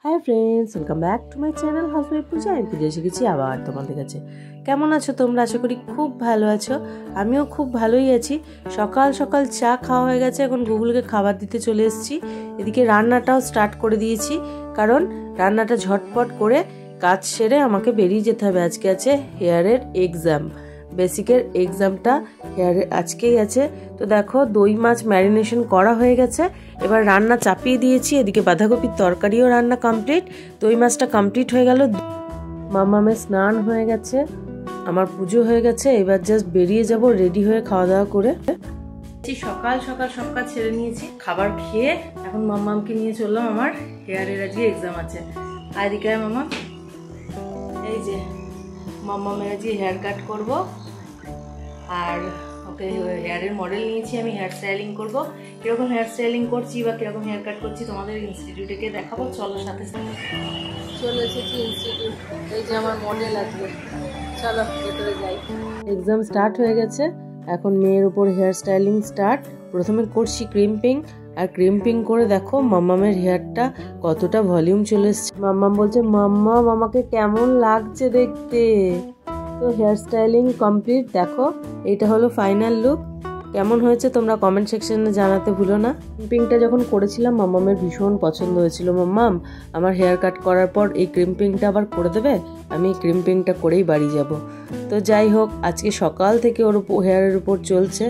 High friends, welcome back to my channel housewife Puja. আমি পূজা এসে গেছি আবার তোমাদের কাছে। কেমন আছো তোমরা? আশা করি খুব ভালো আছো। আমিও খুব ভালোই আছি। সকাল সকাল চা খাওয়া হয়ে গেছে, এখন গুগলকে খাবার দিতে চলে এসেছি। এদিকে রান্নাটাও স্টার্ট করে দিয়েছি, কারণ রান্নাটা ঝটপট করে কাজ সেরে আমাকে বেরিয়ে যেতে হবে। আজকে আছে হেয়ারের এক্সাম, বেসিকের এক্সামটা হেয়ারের আজকেই আছে। তো দেখো, দই মাছ ম্যারিনেশন করা হয়ে গেছে, এবার রান্না চাপিয়ে দিয়েছি। এদিকে বাঁধাকপির তরকারিও রান্না কমপ্লিট, দই মাছটা কমপ্লিট হয়ে গেল। মামামের স্নান হয়ে গেছে, আমার পুজো হয়ে গেছে। এবার জাস্ট বেরিয়ে যাব রেডি হয়ে খাওয়া দাওয়া করে। সকাল সকাল সব কাজ ছেড়ে নিয়েছি, খাবার খেয়ে এখন মামামকে নিয়ে চললাম। আমার হেয়ারের আজকে এক্সাম আছে। আর এদিকে মামা, এই যে মামামের আজকে হেয়ার কাট করবো, আর ওকে হেয়ারের মডেল নিয়েছি। আমি হেয়ার স্টাইলিং করবো। কিরকম হেয়ার স্টাইলিং করছি বা কিরকম হেয়ার কাট করছি তোমাদের ইনস্টিটিউটে গিয়ে দেখাবো। চলো, সাথে সাথে চলে এসেছি ইনস্টিটিউট। এই যে আমার মডেল আছে, চলো ভেতরে যাই। এক্সাম স্টার্ট হয়ে গেছে, এখন মেয়ের উপর হেয়ার স্টাইলিং স্টার্ট। প্রথমে করছি ক্রিম্পিং, আর ক্রিম্পিং করে দেখো মাম্মামের হেয়ারটা কতটা ভলিউম চলে এসছে। মাম্মাম বলছে, মাম্মা আমাকে কেমন লাগছে দেখতে। তো হেয়ার স্টাইলিং কমপ্লিট। দেখো, এইটা হলো ফাইনাল লুক। কেমন হয়েছে তোমরা কমেন্ট সেকশনে জানাতে ভুলো না। ক্রিম্পিংটা যখন করেছিলাম মাম্মামের ভীষণ পছন্দ হয়েছিল। মাম্মাম, আমার হেয়ার কাট করার পর এই ক্রিম্পিংটা আবার করে দেবে? আমি এই ক্রিম্পিংটা করেই বাড়ি যাব। তো যাই হোক, আজকে সকাল থেকে ওর হেয়ারের উপর চলছে।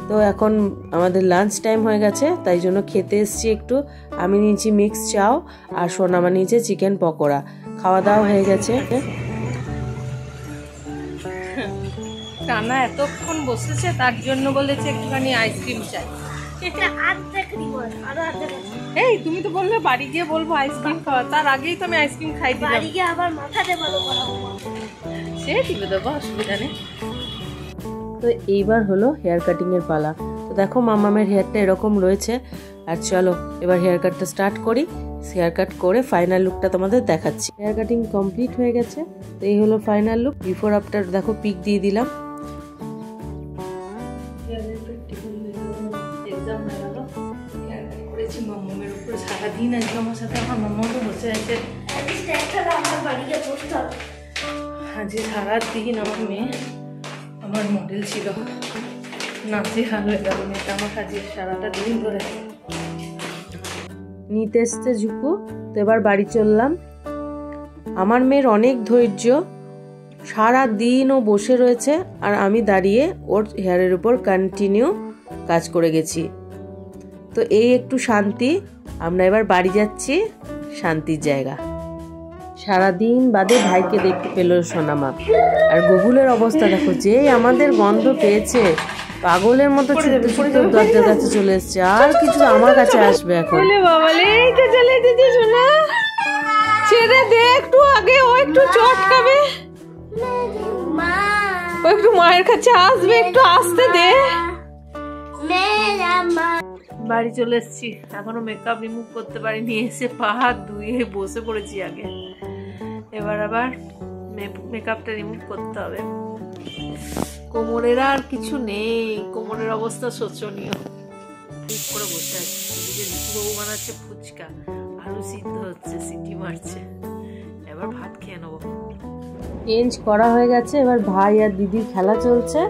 তো এখন আমাদের লাঞ্চ টাইম হয়ে গেছে, তাই জন্য খেতে এসছি একটু। আমি নিয়েছি মিক্স চাও, আর সোনামা নিয়েছে চিকেন পকোড়া। খাওয়া দাওয়া হয়ে গেছে। কানা এতক্ষণ বসেছে, তার জন্য বলেছে একটুখানি আইসক্রিম চাই। এই তুমি তো বললে বাড়ি গিয়ে বলবো আইসক্রিম খাওয়া, তার আগেই তো আমি আইসক্রিম খাই দিলাম। বাড়ি গিয়ে আবার মাথাতে বলো, সে টিপে দেবো, অসুবিধা নেই। তো এইবার হলো হেয়ার কাটিং এর পালা। তো দেখো মামামের হেয়ারটা এরকম রয়েছে। আর চলো এবার হেয়ার কাটটা স্টার্ট করি। হেয়ার কাট করে ফাইনাল লুকটা তোমাদের দেখাচ্ছি। হেয়ার কাটিং কমপ্লিট হয়ে গেছে, তো এই হলো ফাইনাল লুক। বিফোর আফটার দেখো, পিক দিয়ে দিলাম। সারাদিন আজকে আমার সাথে আমার মামাও বসে আছে। আজকে সারাদিন আমার মেয়ে আমার মডেল ছিল, নাচে হাল হয়ে গেল মেয়েটা আমার কাজে সারাটা দিন ধরে। নিতে এসছে ঝুকু। তো এবার বাড়ি চললাম। আমার মেয়ের অনেক ধৈর্য, সারা দিন ও বসে রয়েছে, আর আমি দাঁড়িয়ে ওর হেয়ারের উপর কন্টিনিউ কাজ করে গেছি। তো এই একটু শান্তি। আমরা এবার বাড়ি যাচ্ছি, শান্তির জায়গা। সারাদিন বাদে ভাইকে দেখতে পেল সোনামা। আর গুগলের অবস্থা দেখো, যে আমাদের গন্ধ পেয়েছে পাগলের মতো ছুটে ছুটে দরজার কাছে চলে এসছে। আর কিছু আমার কাছে আসবে এখন। ছেড়ে দে একটু, আগে ও একটু চট খাবে, ও একটু মায়ের কাছে আসবে, একটু আসতে দে। বাড়ি চলে এসেছি, এখনো মেকআপ রিমুভ করতে পারিনি। এসে পা হাত ধুয়ে বসে পড়েছি আগে। এবার আবার মেকআপটা রিমুভ করতে হবে। কোমরের আর কিছু নেই, কোমরের অবস্থা শোচনীয়। ঠিক করে বসে আছি। এদিকে ঋতুবাবু বানাচ্ছে ফুচকা, আলু সিদ্ধ হচ্ছে, সিটি মারছে। এবার ভাত খেয়ে নেবো। চেঞ্জ করা হয়ে গেছে, এবার ভাই আর দিদির খেলা চলছে।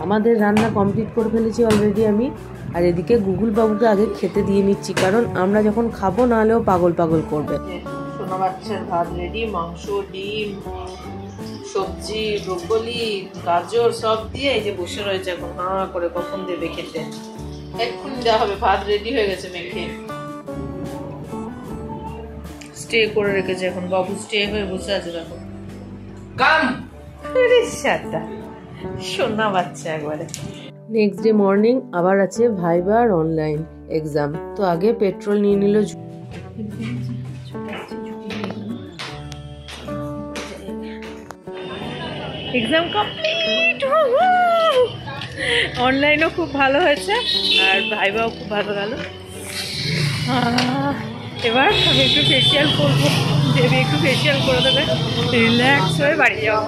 আমাদের রান্না কমপ্লিট করে ফেলেছি অলরেডি আমি। আর এদিকে গুগল বাবুকে আগে খেতে দিয়ে নিচ্ছি, কারণ আমরা যখন খাবো না হলেও পাগল পাগল করবে। সোনা বাচ্চার ভাত রেডি, মাংস, ডিম, সবজি, ব্রোকলি, গাজর সব দিয়ে এই যে বসে রয়েছে এখন হাঁ করে। কখন দেবে খেতে? এক্ষুনি দেওয়া হবে। ভাত রেডি হয়ে গেছে মেখে। স্টে করে রেখেছে, এখন বাবু স্টে হয়ে বসে আছে। দেখো সোনা বাচ্চা একবারে। নেক্সট ডে মর্নিং আবার আছে ভাইবা আর অনলাইন এক্সাম। তো আগে পেট্রোল নিয়ে নিল। এক্সাম কমপ্লিট, অনলাইনও খুব ভালো হয়েছে আর ভাইবাও খুব ভালো গেল। এবার আমি একটু ফেসিয়াল করবো, দেবী একটু ফেসিয়াল করে দেবে, রিল্যাক্স হয়ে বাড়ি যাবো।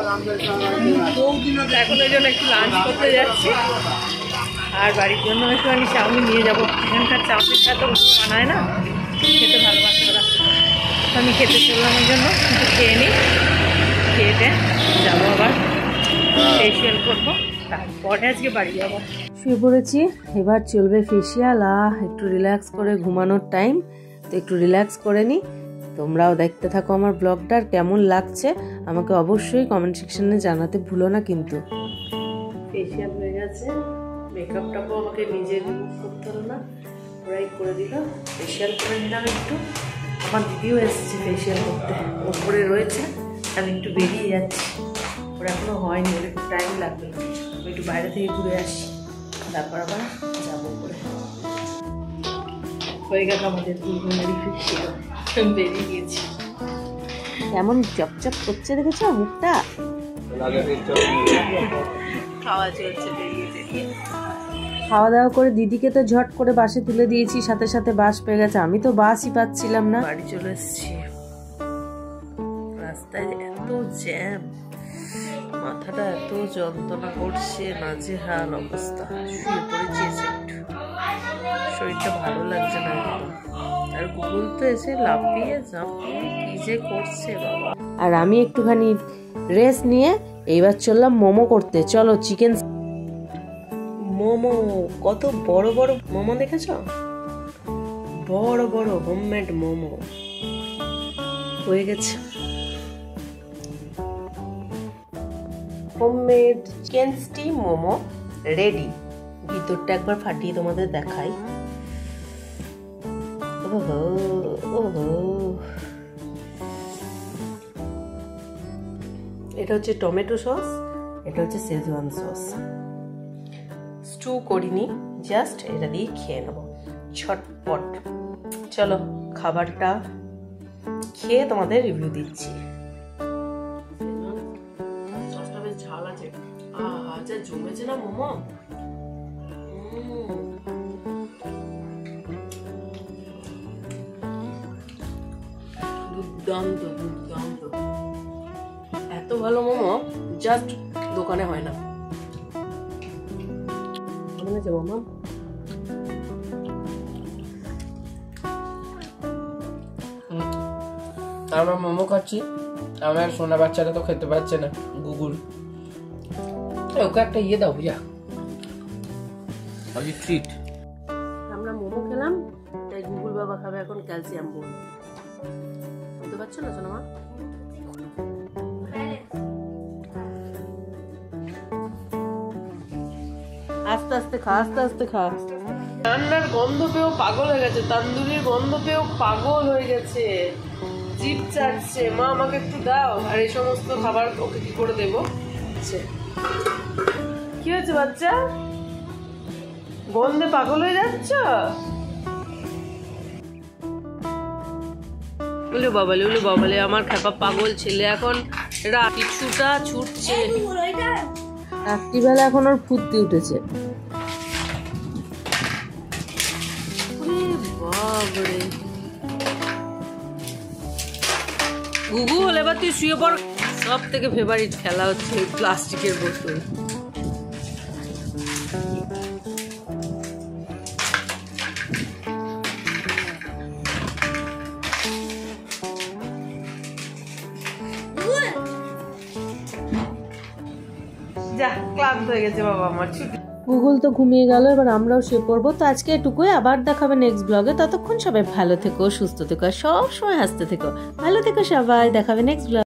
এখন ওই জন্য একটু লাঞ্চ করতে যাচ্ছি আর বাড়ির জন্য একটুখানি চাউমিন নিয়ে যাবো। এখানকার চাউমিনটা তো বানায় না, খেতে ভালোবাসে ওরা। আমি খেতে চললাম ওই জন্য, কিন্তু খেয়ে নিই, খেয়ে যাবো আবার ফেসিয়াল করবো, তারপরে আজকে বাড়ি যাবো। শুয়ে পড়েছি, এবার চলবে ফেসিয়াল আর একটু রিল্যাক্স করে ঘুমানোর টাইম। তো একটু রিল্যাক্স করে নিই, তোমরাও দেখতে থাকো আমার ব্লগটা। কেমন লাগছে আমাকে অবশ্যই কমেন্ট সেকশনে জানাতে ভুলো না কিন্তু। ফেসিয়াল হয়ে গেছে, মেকআপটাকেও আমাকে নিজে রিমুভ করতে হলো না, ওরাই করে দিল। ফেসিয়াল করে নিলাম একটু, আমার দিদিও এসেছে ফেসিয়াল করতে, ওপরে রয়েছে, আমি একটু বেরিয়ে যাচ্ছি, ওর এখনো হয়নি, ওর একটু টাইম লাগবে। আমি একটু বাইরে থেকে ঘুরে আসি, তারপর আবার যাবো করে। হয়ে গেল আমাদের দুজনেরই ফেসিয়াল, বেরিয়ে গিয়েছি। কেমন চপচপ করছে দেখেছো মুখটা? খাওয়া চলছে বেরিয়ে বেরিয়ে। খাওয়া দাওয়া করে দিদিকে তো ঝট করে বাসে তুলে দিয়েছি, সাথে সাথে বাস পেয়ে গেছে। আমি তো বাসই পাচ্ছিলাম না। বাড়ি চলে এসেছি, রাস্তায় এত জ্যাম, মাথাটা এত যন্ত্রণা করছে, নাজেহাল অবস্থা। শুয়ে পড়েছি একটু, শরীরটা ভালো লাগছে না একদম। আর গুগল তো এসে লাফিয়ে ঝাঁপিয়ে কি যে করছে বাবা। আর আমি একটুখানি রেস্ট নিয়ে এইবার চললাম মোমো করতে। চলো চিকেন মোমো, কত বড় বড় মোমো দেখেছো? বড় বড় হোমমেড মোমো হয়ে গেছে। Homemade chicken steam momo ready. ভিতরটা একবার ফাটিয়ে তোমাদের দেখাই। ওহো ওহো, এটা হচ্ছে টমেটো সস, এটা হচ্ছে শেজওয়ান সস। স্টু করিনি, জাস্ট এটা দিয়ে খেয়ে নেবো ঝটপট। চলো খাবারটা খেয়ে তোমাদের রিভিউ দিচ্ছি। সসটা বেশ ঝাল আছে, যা জমেছে না মোমো। দুর্দান্ত দুর্দান্ত, এত ভালো মোমো জাস্ট দোকানে হয় না। মামা আমরা মোমো খাচ্ছি, আমার সোনা বাচ্চারা তো খেতে পারছে না। গুগল ওকে একটা ইয়ে দাও বুঝা, ট্রিট। আমরা মোমো খেলাম, তাই গুগল বাবা খাবে এখন ক্যালসিয়াম বোন। বুঝতে পারছো না সোনা মা? আস্তে আস্তে খা, আস্তে আস্তে খা। রান্নার গন্ধ পেয়েও পাগল হয়ে গেছে, তান্দুরির গন্ধ পেয়েও পাগল হয়ে গেছে, জিভ চাটছে। মা আমাকে একটু দাও। আর এই সমস্ত খাবার ওকে কি করে দেবো? কি হয়েছে বাচ্চা, গন্ধে পাগল হয়ে যাচ্ছ? উলে বাবালে আমার খেপা পাগল ছেলে এখন কিছুটা ছুটছে। রাত্রিবেলা এখন ওর ফুর্তি উঠেছে। গুগল এবার তুই শুয়ে পড়। সব থেকে ফেভারিট খেলা হচ্ছে প্লাস্টিকের বোতল। যা, ক্লান্ত হয়ে গেছে বাবা আমার, ছুটি। গুগল তো ঘুমিয়ে গেল, এবার আমরাও শুয়ে পড়বো। তো আজকে এটুকুই, আবার দেখাবে নেক্সট ব্লগে। ততক্ষণ সবাই ভালো থেকো, সুস্থ থেকো, সব সময় হাসতে থেকো। ভালো থেকো সবাই, দেখাবে নেক্সট ব্লগ।